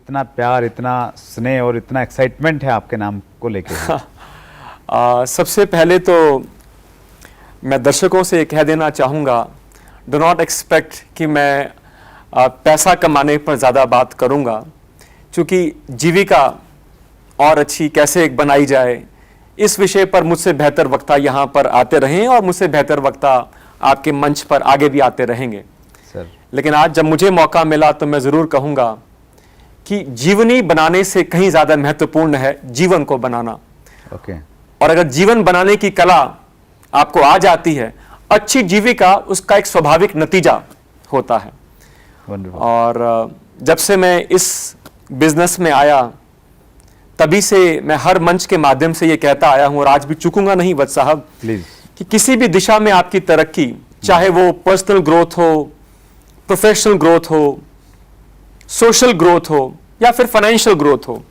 इतना प्यार, इतना स्नेह और इतना एक्साइटमेंट है आपके नाम को लेके? सबसे पहले तो मैं दर्शकों से कह देना चाहूँगा, डो नॉट एक्सपेक्ट कि मैं पैसा कमाने पर ज़्यादा बात करूँगा, क्योंकि जीविका और अच्छी कैसे बनाई जाए इस विषय पर मुझसे बेहतर वक्ता यहाँ पर आते रहें और मुझसे बेहतर वक्ता आपके मंच पर आगे भी आते रहेंगे सर। लेकिन आज जब मुझे मौका मिला तो मैं ज़रूर कहूँगा कि जीवनी बनाने से कहीं ज़्यादा महत्वपूर्ण है जीवन को बनाना। ओके। और अगर जीवन बनाने की कला आपको आ जाती है, अच्छी जीविका उसका एक स्वाभाविक नतीजा होता है। और जब से मैं इस बिजनेस में आया तभी से मैं हर मंच के माध्यम से ये कहता आया हूं और आज भी चूकूंगा नहीं वत्स साहब, प्लीज, कि किसी भी दिशा में आपकी तरक्की, चाहे वो पर्सनल ग्रोथ हो, प्रोफेशनल ग्रोथ हो, सोशल ग्रोथ हो या फिर फाइनेंशियल ग्रोथ हो,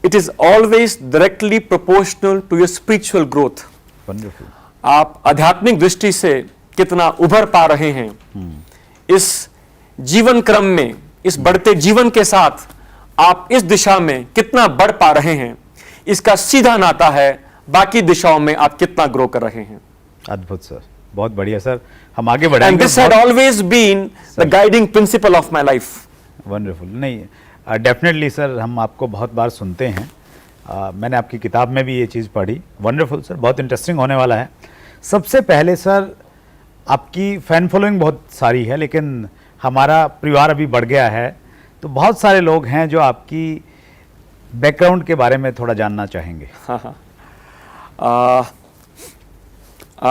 it is always directly proportional to your spiritual growth. Wonderful. आप आध्यात्मिक दृष्टि से कितना उभर पा रहे हैं, इस जीवन क्रम में, इस बढ़ते जीवन के साथ आप इस दिशा में कितना बढ़ पा रहे हैं, इसका सीधा नाता है बाकी दिशाओं में आप कितना ग्रो कर रहे हैं। अद्भुत सर, बहुत बढ़िया सर, हम आगे बढ़ेंगे। And this had always been the guiding principle of my life. Wonderful. नहीं, डेफिनेटली सर, हम आपको बहुत बार सुनते हैं, मैंने आपकी किताब में भी ये चीज़ पढ़ी। वंडरफुल सर, बहुत इंटरेस्टिंग होने वाला है। सबसे पहले सर, आपकी फ़ैन फॉलोइंग बहुत सारी है, लेकिन हमारा परिवार अभी बढ़ गया है, तो बहुत सारे लोग हैं जो आपकी बैकग्राउंड के बारे में थोड़ा जानना चाहेंगे।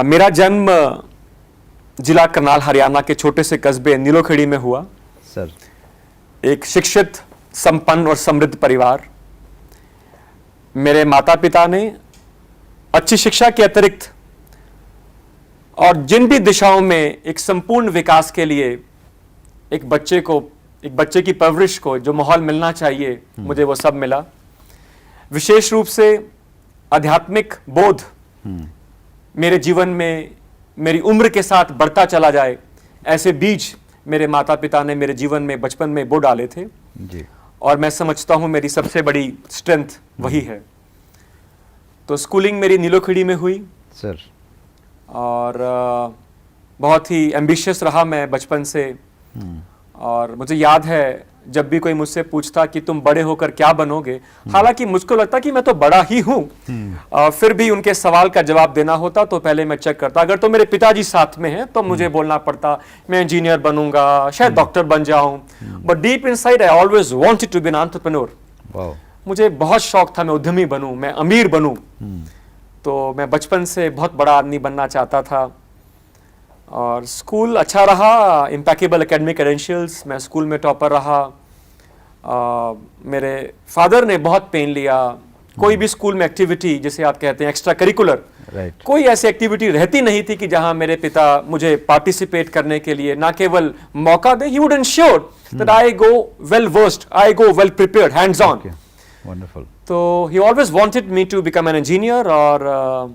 मेरा जन्म जिला करनाल हरियाणा के छोटे से कस्बे नीलोखेड़ी में हुआ सर। एक शिक्षित, संपन्न और समृद्ध परिवार। मेरे माता पिता ने अच्छी शिक्षा के अतिरिक्त और जिन भी दिशाओं में एक संपूर्ण विकास के लिए एक बच्चे की परवरिश को जो माहौल मिलना चाहिए, मुझे वो सब मिला। विशेष रूप से आध्यात्मिक बोध मेरे जीवन में मेरी उम्र के साथ बढ़ता चला जाए, ऐसे बीज मेरे माता पिता ने मेरे जीवन में बचपन में बो डाले थे जी। और मैं समझता हूं मेरी सबसे बड़ी स्ट्रेंथ वही है। तो स्कूलिंग मेरी नीलोखेड़ी में हुई सर, और बहुत ही एम्बिशियस रहा मैं बचपन से। और मुझे याद है जब भी कोई मुझसे पूछता कि तुम बड़े होकर क्या बनोगे, हालांकि मुझको लगता कि मैं तो बड़ा ही हूं, फिर भी उनके सवाल का जवाब देना होता तो पहले मैं चेक करता। अगर तो मेरे पिताजी साथ में हैं तो मुझे बोलना पड़ता मैं इंजीनियर बनूंगा, शायद डॉक्टर बन जाऊं, but deep inside I always wanted to be an entrepreneur. मुझे बहुत शौक था मैं उद्यमी बनूं, मैं अमीर बनूं। तो मैं बचपन से बहुत बड़ा आदमी बनना चाहता था। और स्कूल अच्छा रहा, इम्पैकेबल एकेडमिक क्रेडेंशियल्स, मैं स्कूल में टॉपर रहा। मेरे फादर ने बहुत पेन लिया। कोई भी स्कूल में एक्टिविटी, जिसे आप कहते हैं एक्स्ट्रा करिकुलर, कोई ऐसी एक्टिविटी रहती नहीं थी कि जहां मेरे पिता मुझे पार्टिसिपेट करने के लिए ना केवल मौका दे, he would ensure that I go well versed, I go well prepared, hands on. Wonderful. तो he always wanted me to become an engineer. और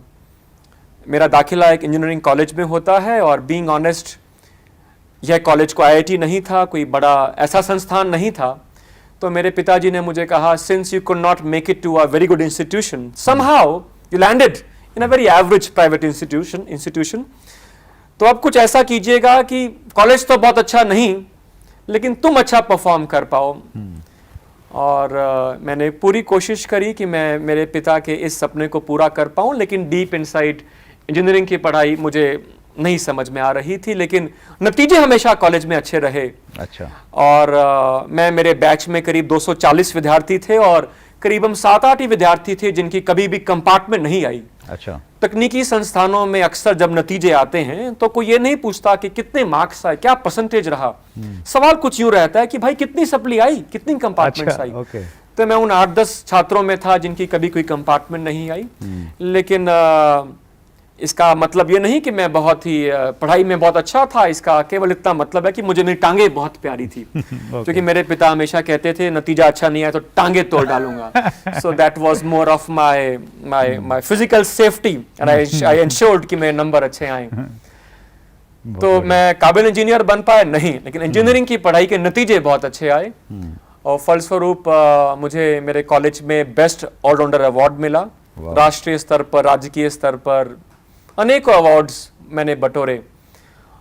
मेरा दाखिला एक इंजीनियरिंग कॉलेज में होता है, और बीइंग ऑनेस्ट यह कॉलेज को आईआईटी नहीं था, कोई बड़ा ऐसा संस्थान नहीं था। तो मेरे पिताजी ने मुझे कहा, since you could not make it to a very good institution, somehow you landed in a very average private institution, तो अब कुछ ऐसा कीजिएगा कि कॉलेज तो बहुत अच्छा नहीं, लेकिन तुम अच्छा परफॉर्म कर पाओ। और मैंने पूरी कोशिश करी कि मैं मेरे पिता के इस सपने को पूरा कर पाऊं, लेकिन डीप इनसाइड इंजीनियरिंग की पढ़ाई मुझे नहीं समझ में आ रही थी, लेकिन नतीजे हमेशा कॉलेज में अच्छे रहे। अच्छा। और मैं, मेरे बैच में करीब 240 विद्यार्थी थे और करीबन 7-8 ही विद्यार्थी थे जिनकी कभी भी कंपार्टमेंट नहीं आई। अच्छा। तकनीकी संस्थानों में अक्सर जब नतीजे आते हैं तो कोई ये नहीं पूछता कि कितने मार्क्स आए, क्या परसेंटेज रहा। सवाल कुछ यूं रहता है कि भाई कितनी सप्ली आई, कितनी कंपार्टमेंट्स आई। ओके। तो मैं उन 8-10 छात्रों में था जिनकी कभी कोई कंपार्टमेंट नहीं आई। लेकिन इसका मतलब ये नहीं कि मैं बहुत ही पढ़ाई में बहुत अच्छा था, इसका केवल इतना मतलब है कि मुझे मेरी टांगे बहुत प्यारी थी। क्योंकि मेरे पिता हमेशा कहते थे नतीजा अच्छा नहीं आया तो टांगे तोड़ डालूंगा। So that was more of my physical safety and I ensured कि मेरे नंबर अच्छे आए। तो मैं काबिल इंजीनियर बन पाया नहीं, लेकिन इंजीनियरिंग की पढ़ाई के नतीजे बहुत अच्छे आए। और फलस्वरूप मुझे मेरे कॉलेज में बेस्ट ऑलराउंडर अवार्ड मिला। वाह। राष्ट्रीय स्तर पर, राज्य स्तर पर अनेकों अवार्ड्स मैंने बटोरे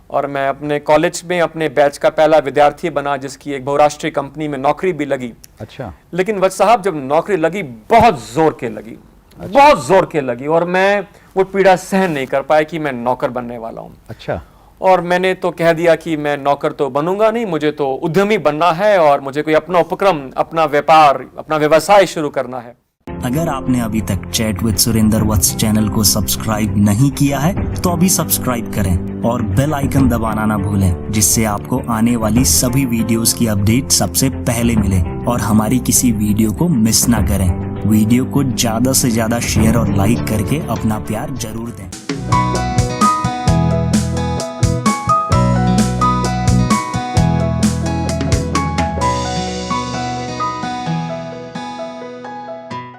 और मैं अपने कॉलेज में अपने बैच का पहला विद्यार्थी बना जिसकी एक बहुराष्ट्रीय कंपनी में नौकरी भी लगी। अच्छा। लेकिन वत्स साहब जब नौकरी लगी बहुत जोर के लगी, बहुत जोर के लगी और मैं वो पीड़ा सहन नहीं कर पाया कि मैं नौकर बनने वाला हूँ। अच्छा। और मैंने तो कह दिया कि मैं नौकर तो बनूंगा नहीं, मुझे तो उद्यमी बनना है और मुझे कोई अपना उपक्रम, अपना व्यापार, अपना व्यवसाय शुरू करना है। अगर आपने अभी तक chat with Surendra Vats channel को सब्सक्राइब नहीं किया है तो अभी सब्सक्राइब करें और बेल आइकन दबाना ना भूलें, जिससे आपको आने वाली सभी वीडियोस की अपडेट सबसे पहले मिले और हमारी किसी वीडियो को मिस ना करें। वीडियो को ज्यादा से ज्यादा शेयर और लाइक करके अपना प्यार जरूर दें।